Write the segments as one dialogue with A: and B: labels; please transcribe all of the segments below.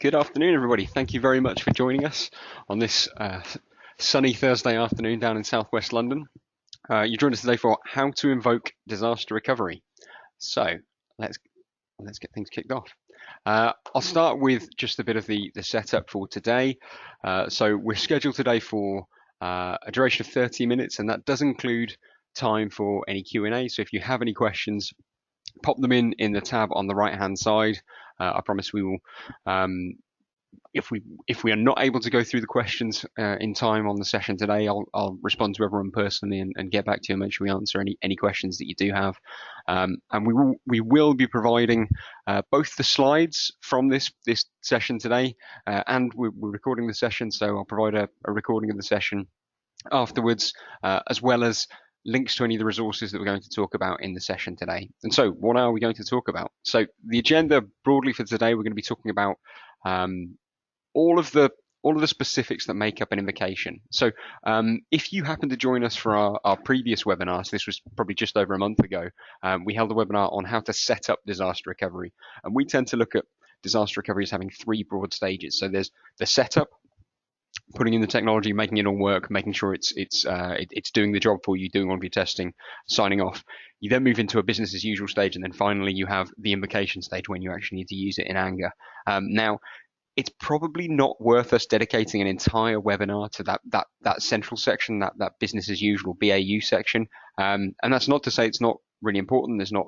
A: Good afternoon, everybody. Thank you very much for joining us on this sunny Thursday afternoon down in southwest London. You joined us today for how to invoke disaster recovery. So let's get things kicked off. I'll start with just a bit of the setup for today. So we're scheduled today for a duration of 30 minutes, and that does include time for any Q&A. So if you have any questions, pop them in the tab on the right hand side. I promise we will, if we are not able to go through the questions in time on the session today, I'll respond to everyone personally and get back to you and make sure we answer any questions that you do have. And we will be providing both the slides from this session today, and we're recording the session, so I'll provide a recording of the session afterwards, as well as links to any of the resources that we're going to talk about in the session today. And so what are we going to talk about? So the agenda broadly for today, we're going to be talking about all of the specifics that make up an invocation. So if you happen to join us for our previous webinars, this was probably just over a month ago, we held a webinar on how to set up disaster recovery. And we tend to look at disaster recovery as having three broad stages. So there's the setup, putting in the technology, making it all work, making sure it's doing the job for you, doing all of your testing, signing off. You then move into a business as usual stage, and then finally you have the invocation stage when you actually need to use it in anger. Now, it's probably not worth us dedicating an entire webinar to that central section, that business as usual BAU section. And that's not to say it's not really important. There's not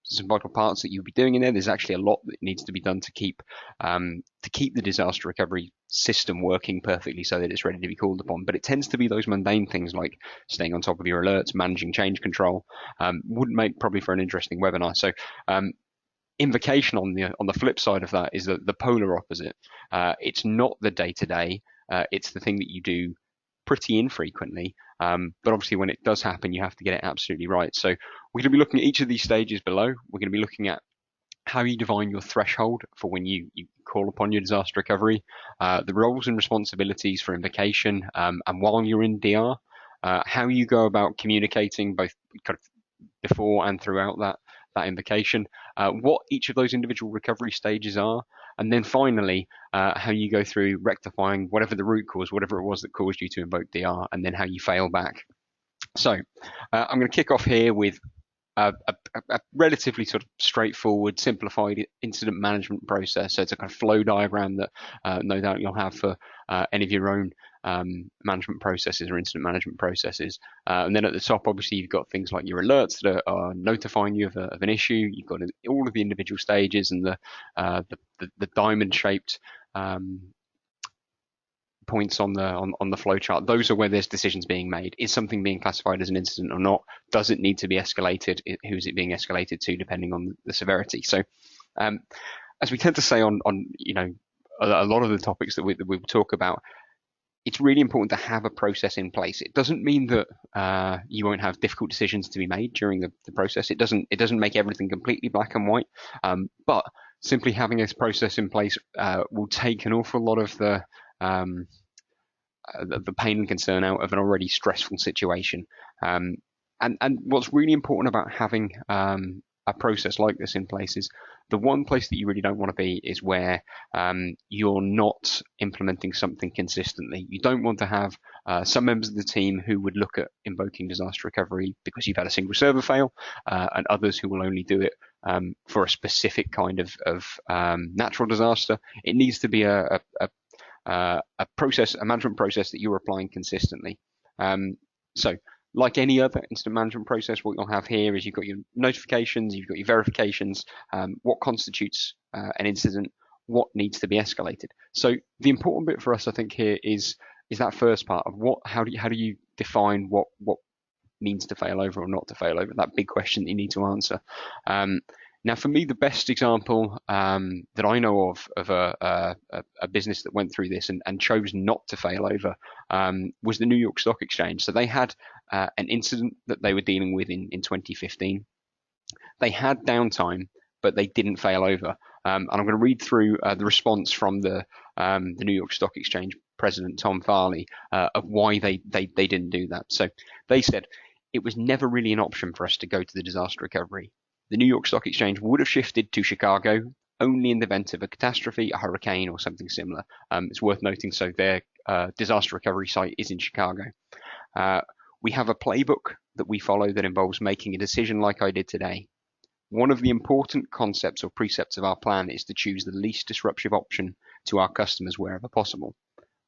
A: some vital parts that you'll be doing in there. There's actually a lot that needs to be done to keep the disaster recovery system working perfectly so that it's ready to be called upon. But it tends to be those mundane things like staying on top of your alerts, managing change control, wouldn't make probably for an interesting webinar. So invocation on the flip side of that is the polar opposite. It's not the day-to-day, it's the thing that you do pretty infrequently, but obviously when it does happen, you have to get it absolutely right. So we're going to be looking at each of these stages below. We're going to be looking at how you define your threshold for when you call upon your disaster recovery, the roles and responsibilities for invocation, and while you're in DR, how you go about communicating both kind of before and throughout that invocation, what each of those individual recovery stages are, and then finally how you go through rectifying whatever the root cause, whatever it was that caused you to invoke DR, and then how you fail back. So I'm going to kick off here with a relatively sort of straightforward, simplified incident management process. So it's a kind of flow diagram that no doubt you'll have for any of your own management processes or incident management processes. And then at the top, obviously, you've got things like your alerts that are notifying you of an issue. You've got all of the individual stages and the diamond-shaped points on the flow chart. Those are where there's decisions being made. Is something being classified as an incident or not? Does it need to be escalated? Who is it being escalated to, depending on the severity? So, as we tend to say on a lot of the topics that we talk about, it's really important to have a process in place. It doesn't mean that you won't have difficult decisions to be made during the process. It doesn't make everything completely black and white, but simply having this process in place will take an awful lot of the pain and concern out of an already stressful situation. And what's really important about having a process like this in place is the one place that you really don't want to be is where you're not implementing something consistently. You don't want to have some members of the team who would look at invoking disaster recovery because you've had a single server fail, and others who will only do it for a specific kind of natural disaster. It needs to be a management process that you're applying consistently. So like any other incident management process, what you'll have here is you've got your notifications, you've got your verifications, what constitutes an incident, what needs to be escalated. So the important bit for us, I think, here is that first part of how do you define what means to fail over or not to fail over, that big question that you need to answer. Now, for me, the best example that I know of a business that went through this and chose not to fail over was the New York Stock Exchange. So they had an incident that they were dealing with in 2015. They had downtime, but they didn't fail over. And I'm going to read through the response from the New York Stock Exchange president, Tom Farley, of why they didn't do that. So they said, it was never really an option for us to go to the disaster recovery. The New York Stock Exchange would have shifted to Chicago only in the event of a catastrophe, a hurricane, or something similar. It's worth noting, so their disaster recovery site is in Chicago. We have a playbook that we follow that involves making a decision like I did today. One of the important concepts or precepts of our plan is to choose the least disruptive option to our customers wherever possible.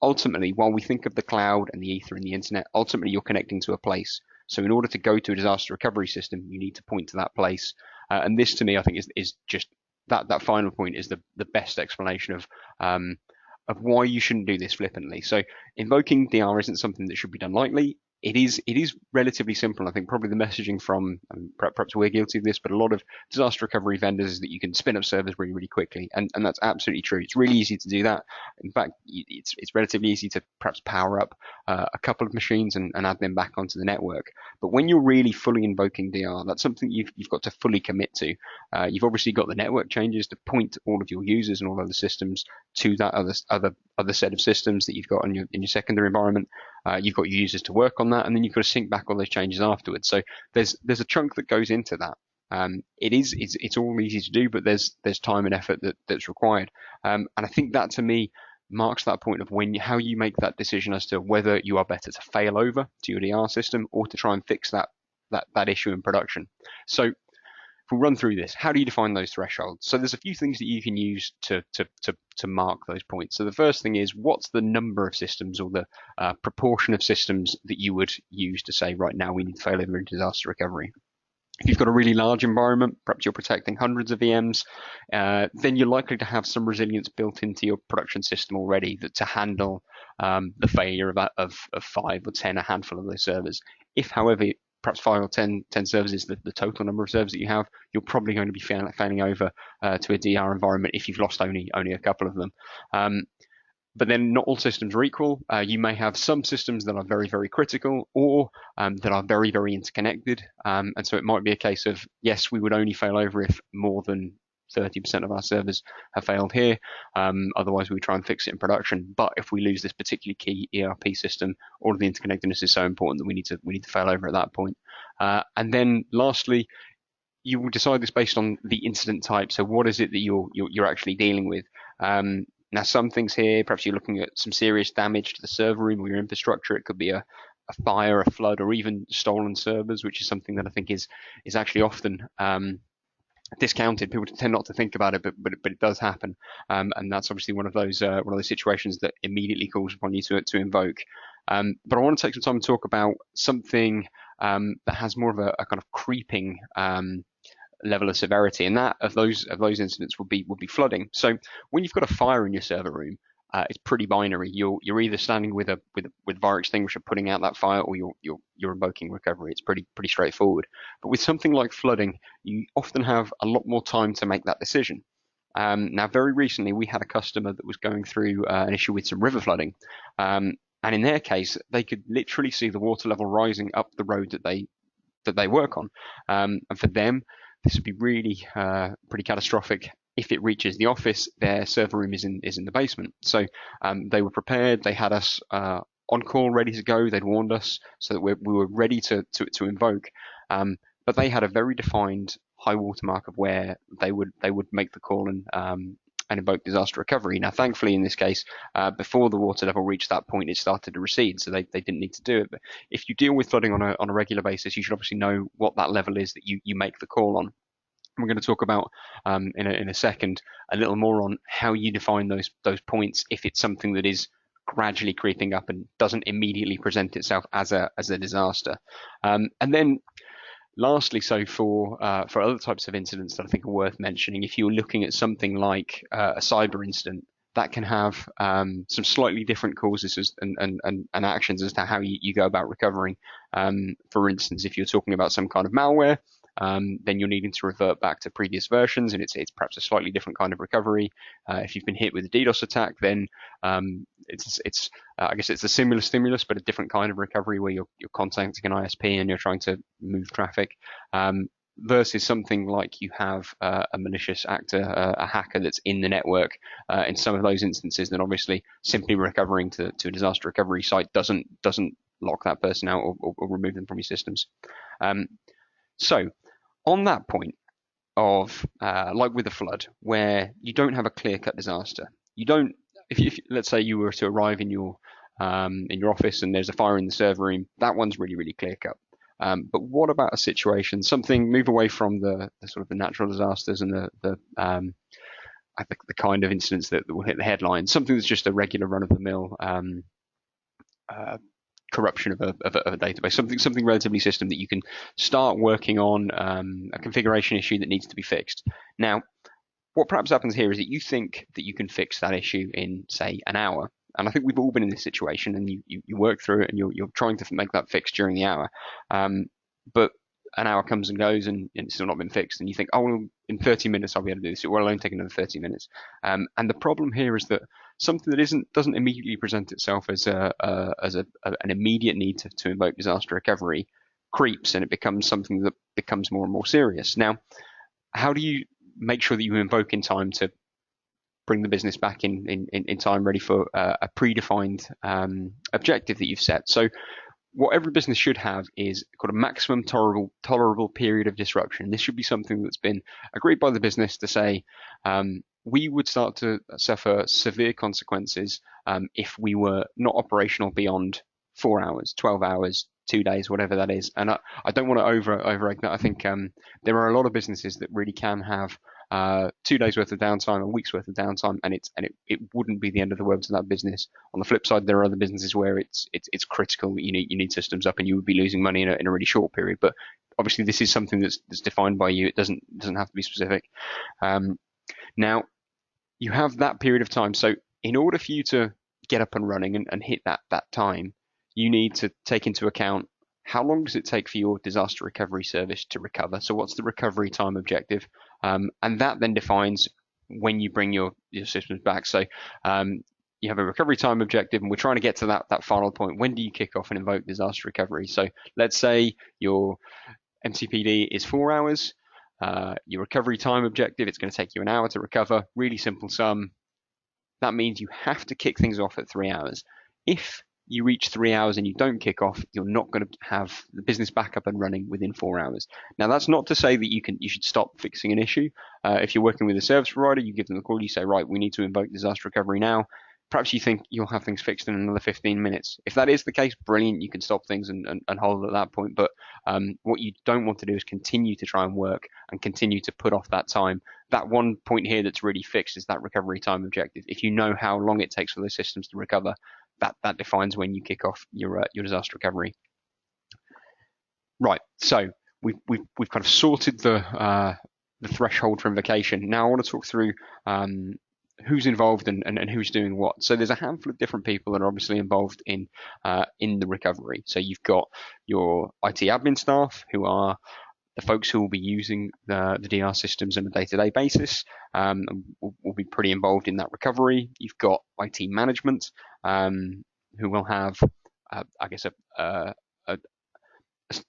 A: Ultimately, while we think of the cloud and the ether and the internet, ultimately you're connecting to a place. So in order to go to a disaster recovery system, you need to point to that place. And this, to me, I think is just that final point is the best explanation of why you shouldn't do this flippantly. So invoking DR isn't something that should be done lightly. It is relatively simple. I think probably the messaging from, perhaps we're guilty of this, but a lot of disaster recovery vendors is that you can spin up servers really, really quickly. And that's absolutely true. It's really easy to do that. In fact, it's relatively easy to perhaps power up a couple of machines and add them back onto the network. But when you're really fully invoking DR, that's something you've got to fully commit to. You've obviously got the network changes to point all of your users and all other systems to that other set of systems that you've got in your secondary environment. You've got your users to work on that, and then you've got to sync back all those changes afterwards. So there's a chunk that goes into that. It's all easy to do, but there's time and effort that's required. And I think that, to me, marks that point of how you make that decision as to whether you are better to fail over to your DR system or to try and fix that issue in production. So if we run through this, how do you define those thresholds? So there's a few things that you can use to mark those points. So the first thing is, what's the number of systems or the proportion of systems that you would use to say, right now we need to fail over in disaster recovery? If you've got a really large environment, perhaps you're protecting hundreds of VMs, then you're likely to have some resilience built into your production system already to handle the failure of 5 or 10, a handful of those servers. If, however, perhaps 5 or 10 servers is the total number of servers that you have, you're probably going to be failing over to a DR environment if you've lost only a couple of them. But then not all systems are equal. You may have some systems that are very, very critical, or that are very, very interconnected. And so it might be a case of, yes, we would only fail over if more than 30% of our servers have failed here. Otherwise, we try and fix it in production. But if we lose this particularly key ERP system, all of the interconnectedness is so important that we need to fail over at that point. And then lastly, you will decide this based on the incident type. So what is it that you're actually dealing with? Now, some things here, perhaps you're looking at some serious damage to the server room or your infrastructure. It could be a fire, a flood, or even stolen servers, which is something that I think is actually often discounted. People tend not to think about it, but it does happen, and that's obviously one of those situations that immediately calls upon you to invoke. But I want to take some time to talk about something that has more of a kind of creeping level of severity, and that of those incidents would be flooding. So when you've got a fire in your server room, it's pretty binary. You're either standing with fire extinguisher putting out that fire, or you're invoking recovery. It's pretty straightforward. But with something like flooding, you often have a lot more time to make that decision. Now, very recently, we had a customer that was going through an issue with some river flooding, and in their case, they could literally see the water level rising up the road that they work on, and for them, this would be really pretty catastrophic. If it reaches the office, their server room is in the basement. So they were prepared. They had us on call, ready to go. They'd warned us so that we were ready to invoke. But they had a very defined high water mark of where they would make the call and invoke disaster recovery. Now, thankfully, in this case, before the water level reached that point, it started to recede, so they didn't need to do it. But if you deal with flooding on a regular basis, you should obviously know what that level is that you make the call on. We're going to talk about in a second a little more on how you define those points if it's something that is gradually creeping up and doesn't immediately present itself as a disaster. And then lastly, so for other types of incidents that I think are worth mentioning, if you're looking at something like a cyber incident, that can have some slightly different causes and actions as to how you go about recovering. For instance, if you're talking about some kind of malware, then you're needing to revert back to previous versions, and it's perhaps a slightly different kind of recovery. If you've been hit with a DDoS attack, then it's I guess it's a similar stimulus, but a different kind of recovery where you're contacting an ISP and you're trying to move traffic. Versus something like you have a malicious actor, a hacker that's in the network. In some of those instances, then obviously simply recovering to a disaster recovery site doesn't lock that person out or remove them from your systems. So on that point, of like with a flood, where you don't have a clear-cut disaster. You don't, if let's say you were to arrive in your office and there's a fire in the server room, that one's really, really clear-cut. But what about a situation, move away from the sort of the natural disasters and the kind of incidents that will hit the headlines, something that's just a regular run-of-the-mill corruption of a database, something relatively system that you can start working on, a configuration issue that needs to be fixed. Now, what perhaps happens here is that you think that you can fix that issue in, say, an hour. And I think we've all been in this situation, and you work through it, and you're trying to make that fix during the hour. But an hour comes and goes, and it's still not been fixed, and you think, oh, well, in 30 minutes I'll be able to do this. It will only take another 30 minutes. And the problem here is that something that doesn't immediately present itself as an immediate need to invoke disaster recovery creeps, and it becomes something that becomes more and more serious. Now, how do you make sure that you invoke in time to bring the business back in time, ready for a predefined objective that you've set? So what every business should have is called a maximum tolerable period of disruption. This should be something that's been agreed by the business to say, we would start to suffer severe consequences if we were not operational beyond 4 hours, 12 hours, 2 days, whatever that is. And I don't want to overegg that. I think there are a lot of businesses that really can have 2 days worth of downtime, a week's worth of downtime, and it wouldn't be the end of the world to that business. On the flip side, there are other businesses where it's critical. You need systems up, and you would be losing money in a really short period. But obviously, this is something that's defined by you. It doesn't have to be specific. Now, you have that period of time. So in order for you to get up and running and hit that time, you need to take into account how long does it take for your disaster recovery service to recover. So what's the recovery time objective? And that then defines when you bring your systems back. So you have a recovery time objective, and we're trying to get to that final point. When do you kick off and invoke disaster recovery? So let's say your MCPD is 4 hours. Your recovery time objective, it's going to take you an hour to recover. Really simple sum. That means you have to kick things off at 3 hours. If you reach 3 hours and you don't kick off, you're not going to have the business back up and running within 4 hours. Now, that's not to say that you should stop fixing an issue. If you're working with a service provider, you give them a call, you say, right, we need to invoke disaster recovery now. Perhaps you think you'll have things fixed in another 15 minutes. If that is the case, brilliant, you can stop things and hold at that point. But what you don't want to do is continue to try and work and continue to put off that time. That one point here that's really fixed is that recovery time objective. If you know how long it takes for those systems to recover, that defines when you kick off your disaster recovery. Right, so we've kind of sorted the threshold for invocation. Now I want to talk through who's involved and who's doing what. So there's a handful of different people that are obviously involved in the recovery. So you've got your IT admin staff, who are the folks who will be using the DR systems on a day-to-day basis, will be pretty involved in that recovery. You've got IT management, who will have, I guess, a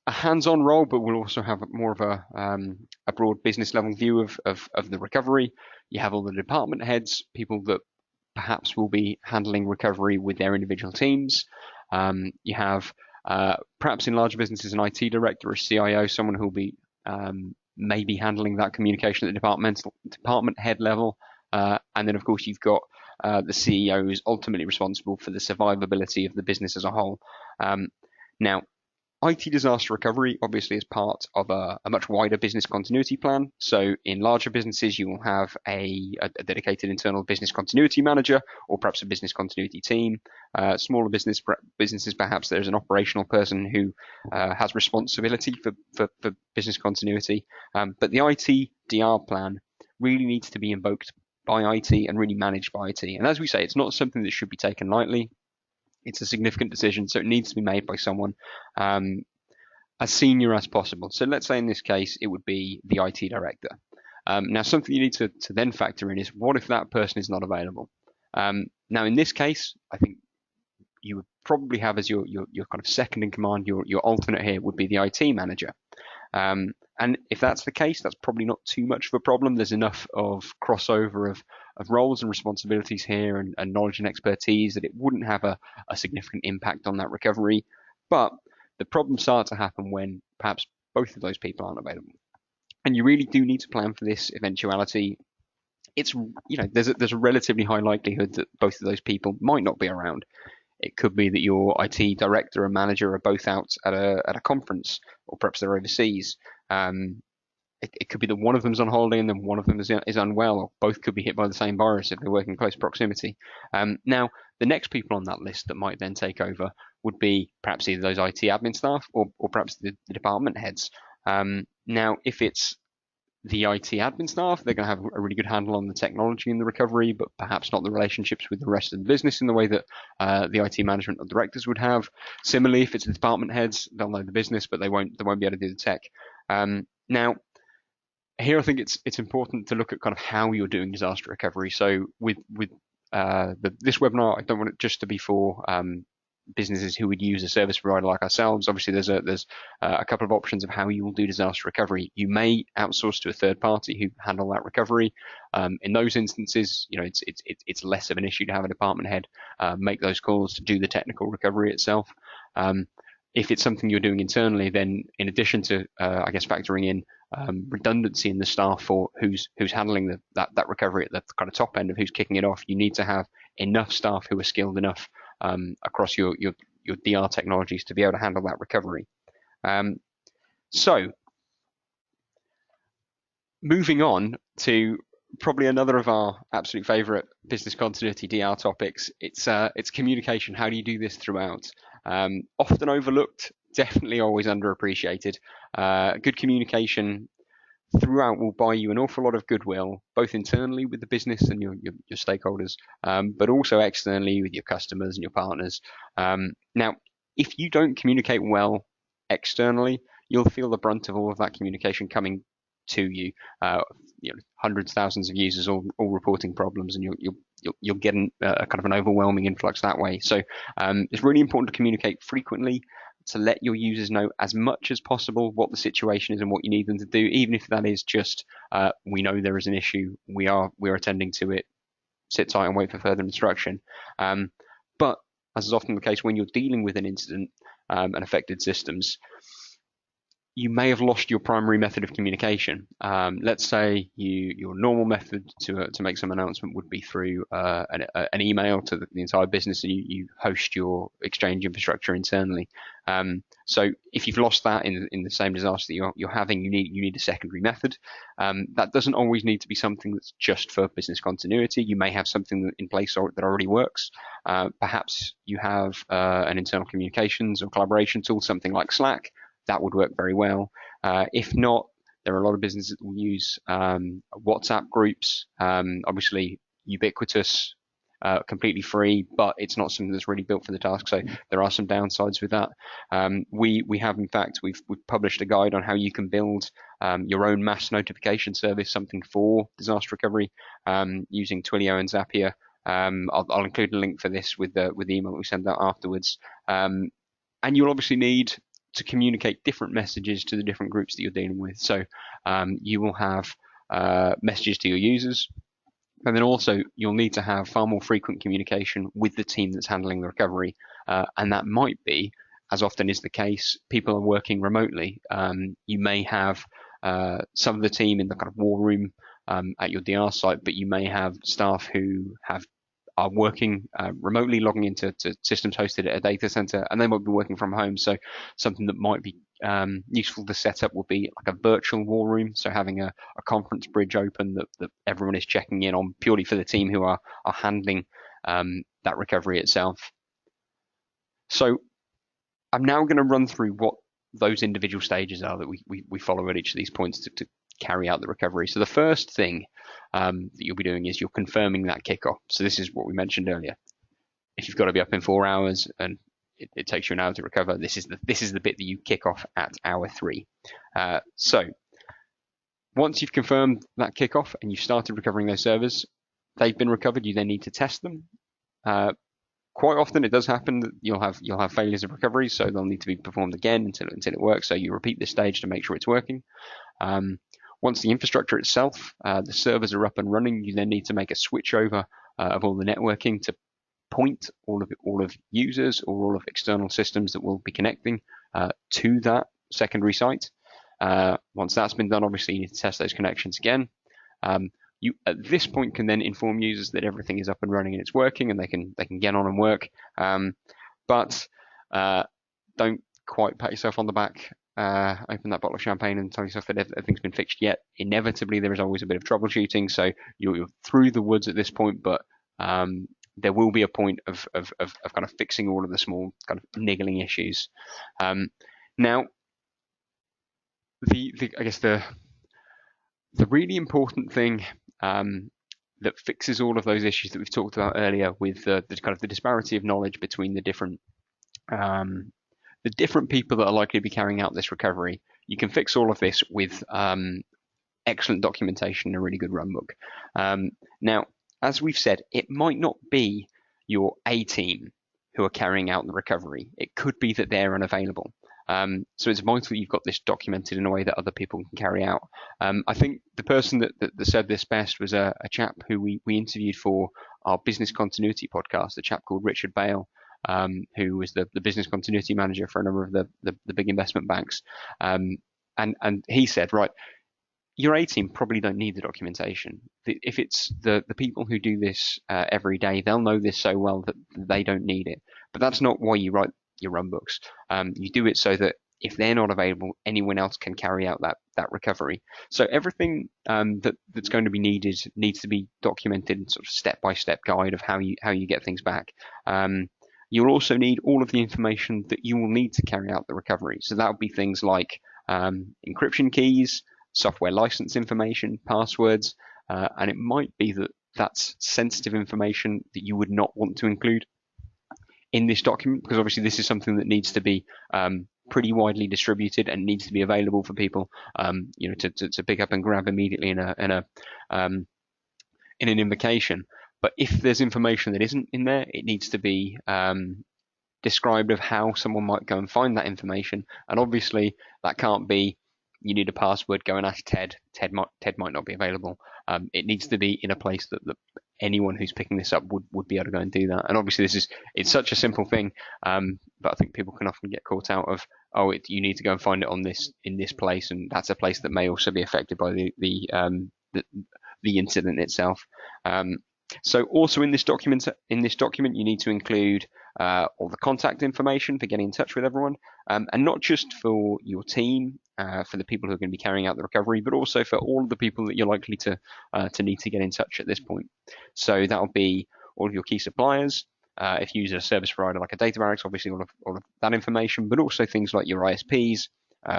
A: hands-on role, but will also have more of a broad business-level view of the recovery. You have all the department heads, people that perhaps will be handling recovery with their individual teams. You have perhaps in larger businesses an IT director or CIO, someone who will be maybe handling that communication at the department head level. And then, of course, you've got the CEO, who's ultimately responsible for the survivability of the business as a whole. Now, IT disaster recovery obviously is part of a much wider business continuity plan. So in larger businesses, you will have a dedicated internal business continuity manager, or perhaps a business continuity team. Smaller businesses, perhaps there's an operational person who has responsibility for business continuity. But the IT DR plan really needs to be invoked by IT and really managed by IT. And as we say, it's not something that should be taken lightly. It's a significant decision, so it needs to be made by someone as senior as possible. So let's say in this case, it would be the IT director. Now, something you need to then factor in is, what if that person is not available? Now, in this case, I think you would probably have as your kind of second in command, your alternate here would be the IT manager. And if that's the case, that's probably not too much of a problem. There's enough of crossover of roles and responsibilities here and knowledge and expertise that it wouldn't have a significant impact on that recovery. But the problems start to happen when perhaps both of those people aren't available. And you really do need to plan for this eventuality. It's, there's a relatively high likelihood that both of those people might not be around. It could be that your IT director and manager are both out at a conference, or perhaps they're overseas. It could be that one of them's on holiday and then one of them is unwell, or both could be hit by the same virus if they work in close proximity. Now, the next people on that list that might then take over would be perhaps either those IT admin staff or perhaps the department heads. Now, if it's the IT admin staff, they're going to have a really good handle on the technology and the recovery, but perhaps not the relationships with the rest of the business in the way that the IT management or directors would have. Similarly, if it's the department heads, they'll know the business, but they won't be able to do the tech. Now, here I think it's important to look at kind of how you're doing disaster recovery. So with this webinar, I don't want it just to be for businesses who would use a service provider like ourselves. Obviously, there's a couple of options of how you will do disaster recovery. You may outsource to a third party who handle that recovery. In those instances, it's less of an issue to have a department head make those calls to do the technical recovery itself. If it's something you're doing internally, then in addition to I guess factoring in redundancy in the staff for who's handling that recovery at the kind of top end of who's kicking it off, you need to have enough staff who are skilled enough across your DR technologies to be able to handle that recovery. So moving on to probably another of our absolute favorite business continuity DR topics, it's communication. How do you do this throughout? Often overlooked, definitely always underappreciated. Good communication throughout will buy you an awful lot of goodwill, both internally with the business and your stakeholders, but also externally with your customers and your partners. Now, if you don't communicate well externally, you'll feel the brunt of all of that communication coming to you. Hundreds, thousands of users all reporting problems, and you'll get a kind of an overwhelming influx that way. So it's really important to communicate frequently, to let your users know as much as possible what the situation is and what you need them to do, even if that is just, we know there is an issue, we're attending to it, sit tight and wait for further instruction. But as is often the case when you're dealing with an incident and affected systems, you may have lost your primary method of communication. Let's say your normal method to make some announcement would be through an email to the entire business, and you host your Exchange infrastructure internally. So if you've lost that in the same disaster that you're having, you need a secondary method. That doesn't always need to be something that's just for business continuity. You may have something in place that already works. Perhaps you have an internal communications or collaboration tool, something like Slack. That would work very well. If not, there are a lot of businesses that will use WhatsApp groups. Obviously, ubiquitous, completely free, but it's not something that's really built for the task. So there are some downsides with that. We have, in fact, we've published a guide on how you can build your own mass notification service, something for disaster recovery, using Twilio and Zapier. I'll include a link for this with the email that we send out afterwards. And you'll obviously need to communicate different messages to the different groups that you're dealing with. So you will have messages to your users, and then also you'll need to have far more frequent communication with the team that's handling the recovery. And that might be, as often is the case, people are working remotely. You may have some of the team in the kind of war room at your DR site, but you may have staff who are working remotely, logging into systems hosted at a data center, and they might be working from home. So something that might be useful to set up will be like a virtual war room. So having a conference bridge open that everyone is checking in on purely for the team who are handling that recovery itself. So I'm now going to run through what those individual stages are that we follow at each of these points to carry out the recovery. So the first thing that you'll be doing is you're confirming that kickoff. So this is what we mentioned earlier. If you've got to be up in 4 hours and it takes you an hour to recover, this is the bit that you kick off at hour 3. So once you've confirmed that kickoff and you've started recovering those servers, they've been recovered. You then need to test them. Quite often it does happen that you'll have failures of recovery, so they'll need to be performed again until it works. So you repeat this stage to make sure it's working. Once the infrastructure itself, the servers are up and running, you then need to make a switch over of all the networking to point all of users or all of external systems that will be connecting to that secondary site. Once that's been done, obviously you need to test those connections again. You at this point can then inform users that everything is up and running and it's working, and they can get on and work. But don't quite pat yourself on the back, open that bottle of champagne and tell yourself that everything's been fixed yet. Inevitably, there is always a bit of troubleshooting, so you're through the woods at this point, but there will be a point of kind of fixing all of the small kind of niggling issues. Now, I guess the really important thing that fixes all of those issues that we've talked about earlier with the kind of the disparity of knowledge between the different people that are likely to be carrying out this recovery. You can fix all of this with excellent documentation and a really good runbook. Now, as we've said, it might not be your A team who are carrying out the recovery. It could be that they're unavailable. So it's vital that you've got this documented in a way that other people can carry out. I think the person that said this best was a chap who we interviewed for our business continuity podcast, a chap called Richard Bale, who was the business continuity manager for a number of the big investment banks. And he said, right, your A team probably don't need the documentation. If it's the people who do this every day, they'll know this so well that they don't need it. But that's not why you write your run books. You do it so that if they're not available, anyone else can carry out that recovery. So everything that's going to be needed needs to be documented in sort of step-by-step guide of how you get things back. You'll also need all of the information that you will need to carry out the recovery. So that would be things like encryption keys, software license information, passwords, and it might be that that's sensitive information that you would not want to include in this document, because obviously this is something that needs to be pretty widely distributed and needs to be available for people, to pick up and grab immediately in an invocation. But if there's information that isn't in there, it needs to be described of how someone might go and find that information. And obviously that can't be, you need a password, go and ask Ted. Ted might not be available. It needs to be in a place that anyone who's picking this up would be able to go and do that. And obviously it's such a simple thing, but I think people can often get caught out of, you need to go and find it in this place, and that's a place that may also be affected by the incident itself. So also in this document, you need to include all the contact information for getting in touch with everyone, and not just for your team, for the people who are going to be carrying out the recovery, but also for all of the people that you're likely to need to get in touch at this point. So that'll be all of your key suppliers. If you use a service provider like a data barracks, obviously all of that information, but also things like your ISPs,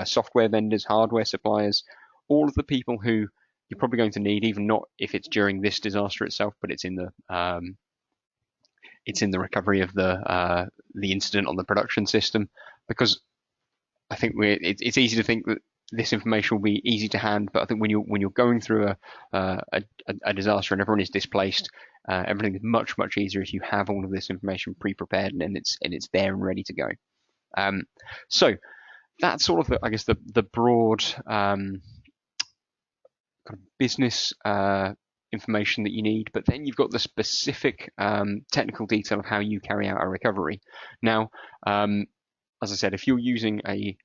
A: software vendors, hardware suppliers, all of the people who you're probably going to need, even not if it's during this disaster itself, but it's in the recovery of the incident on the production system. Because I think it's easy to think that this information will be easy to hand, but I think when you're going through a disaster and everyone is displaced, everything is much easier if you have all of this information pre-prepared and it's there and ready to go. So that's sort of the broad kind of business information that you need, but then you've got the specific technical detail of how you carry out a recovery. Now, as I said, if you're using a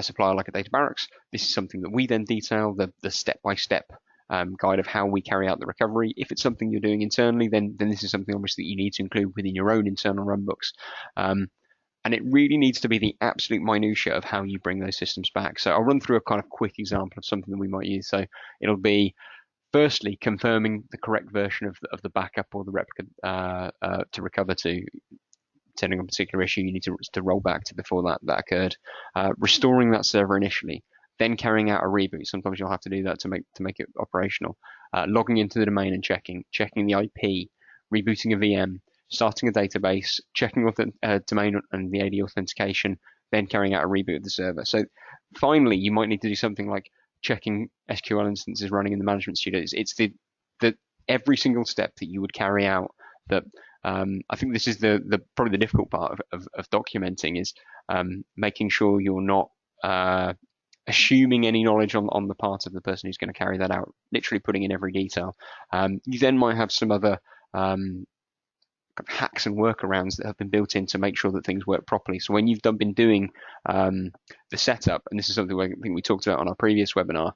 A: supplier like a data barracks, this is something that we then detail, the step-by-step guide of how we carry out the recovery. If it's something you're doing internally, then this is something obviously that you need to include within your own internal runbooks. And it really needs to be the absolute minutiae of how you bring those systems back. So I'll run through a kind of quick example of something that we might use. So it'll be, firstly, confirming the correct version of the backup or the replica to recover to. Depending on a particular issue, you need to roll back to before that occurred. Restoring that server initially, then carrying out a reboot. Sometimes you'll have to do that to make it operational. Logging into the domain and checking the IP, rebooting a VM, starting a database, checking the domain and the AD authentication, then carrying out a reboot of the server. So finally, you might need to do something like checking SQL instances running in the management studio. It's the every single step that you would carry out that. I think this is the probably the difficult part of documenting is making sure you're not assuming any knowledge on the part of the person who's going to carry that out, literally putting in every detail. You then might have some other kind hacks and workarounds that have been built in to make sure that things work properly. So when you've been doing the setup, and this is something I think we talked about on our previous webinar,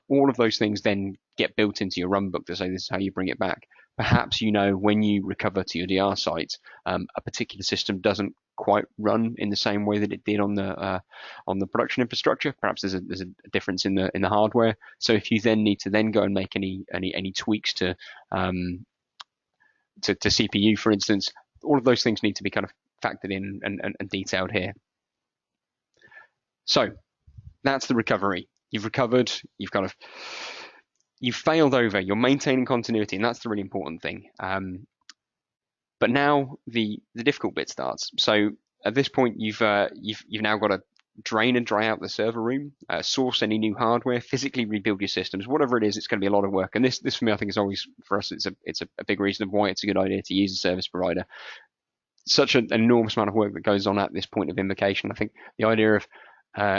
A: all of those things then get built into your run book to say this is how you bring it back. Perhaps when you recover to your DR site, a particular system doesn't quite run in the same way that it did on the production infrastructure. Perhaps there's a difference in the hardware. So if you then need to then go and make any tweaks to CPU, for instance, all of those things need to be kind of factored in and detailed here. So that's the recovery. You've recovered. You've failed over. You're maintaining continuity, and that's the really important thing. But now the difficult bit starts. So at this point, you've now got to drain and dry out the server room, source any new hardware, physically rebuild your systems, whatever it is. It's going to be a lot of work. And this for me, I think, is always, for us, it's a big reason of why it's a good idea to use a service provider. Such an enormous amount of work that goes on at this point of invocation. I think the idea of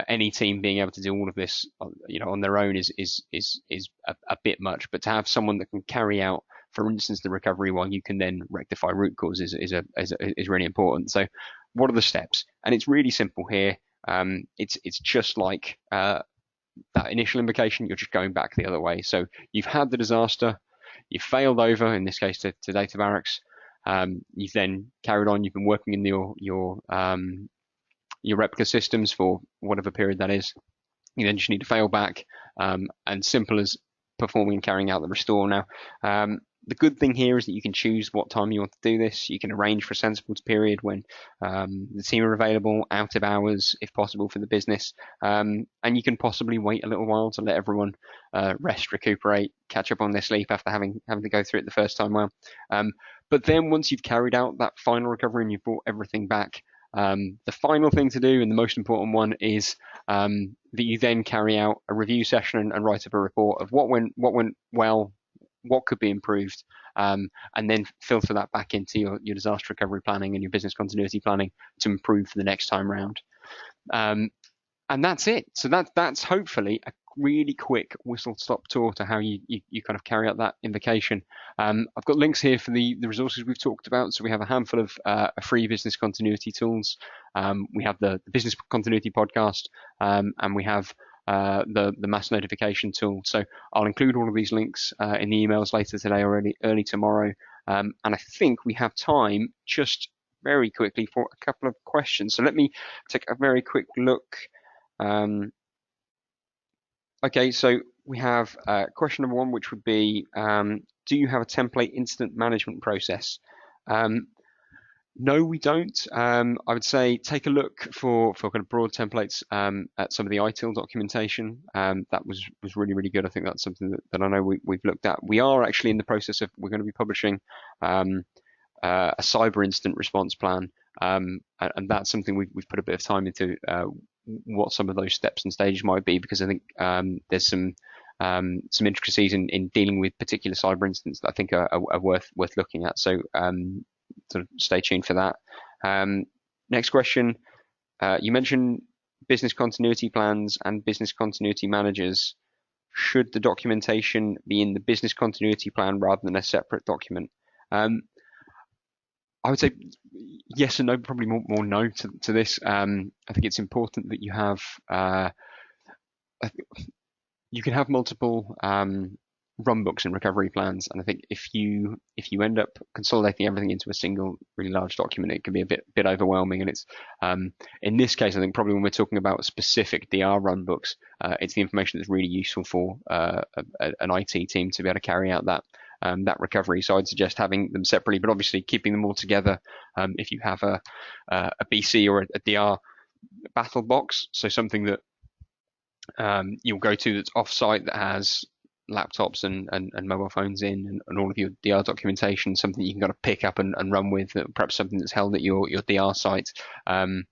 A: any team being able to do all of this, on their own is a bit much. But to have someone that can carry out, for instance, the recovery while you can then rectify root cause is really important. So, what are the steps? And it's really simple here. It's just like that initial invocation. You're just going back the other way. So you've had the disaster, you've failed over, in this case to data barracks. You've then carried on. You've been working in your replica systems for whatever period that is. You then just need to fail back, and simple as performing and carrying out the restore. Now, the good thing here is that you can choose what time you want to do this. You can arrange for a sensible period when the team are available, out of hours if possible for the business, and you can possibly wait a little while to let everyone rest, recuperate, catch up on their sleep after having to go through it the first time well. But then once you've carried out that final recovery and you've brought everything back, the final thing to do, and the most important one, is that you then carry out a review session and write up a report of what went well, what could be improved, and then filter that back into your disaster recovery planning and your business continuity planning to improve for the next time round. And that's it. So that's hopefully a really quick whistle-stop tour to how you kind of carry out that invocation. I've got links here for the resources we've talked about. So we have a handful of free business continuity tools. We have the business continuity podcast, and we have the mass notification tool. So I'll include all of these links in the emails later today or early tomorrow. And I think we have time just very quickly for a couple of questions. So let me take a very quick look. Okay, so we have question number one, which would be, do you have a template incident management process? No, we don't. I would say take a look for kind of broad templates at some of the ITIL documentation. That was really, really good. I think that's something that I know we've looked at. We are actually in the process of, we're going to be publishing a cyber incident response plan. And that's something we've put a bit of time into, what some of those steps and stages might be, because I think there's some intricacies in dealing with particular cyber incidents that I think are worth looking at. So sort of stay tuned for that. Next question. You mentioned business continuity plans and business continuity managers. Should the documentation be in the business continuity plan rather than a separate document? I would say yes and no, probably more no to this. I think it's important that you have you can have multiple run books and recovery plans, and I think if you end up consolidating everything into a single really large document, it can be a bit overwhelming. And it's in this case, I think probably when we're talking about specific DR run books, it's the information that's really useful for an IT team to be able to carry out that recovery. So I'd suggest having them separately, but obviously keeping them all together. If you have a BC or a DR battle box, so something that you'll go to that's off-site, that has laptops and mobile phones in, and all of your DR documentation, something you can kind of pick up and run with, perhaps something that's held at your DR site. I'd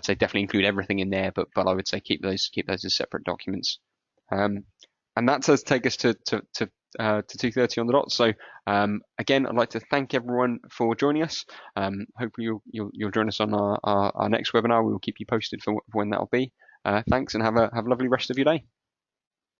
A: say definitely include everything in there, but I would say keep those as separate documents. And that does take us to 2:30 on the dot. So again, I'd like to thank everyone for joining us. Hopefully you'll join us on our next webinar. We will keep you posted for when that'll be. Thanks, and have a lovely rest of your day.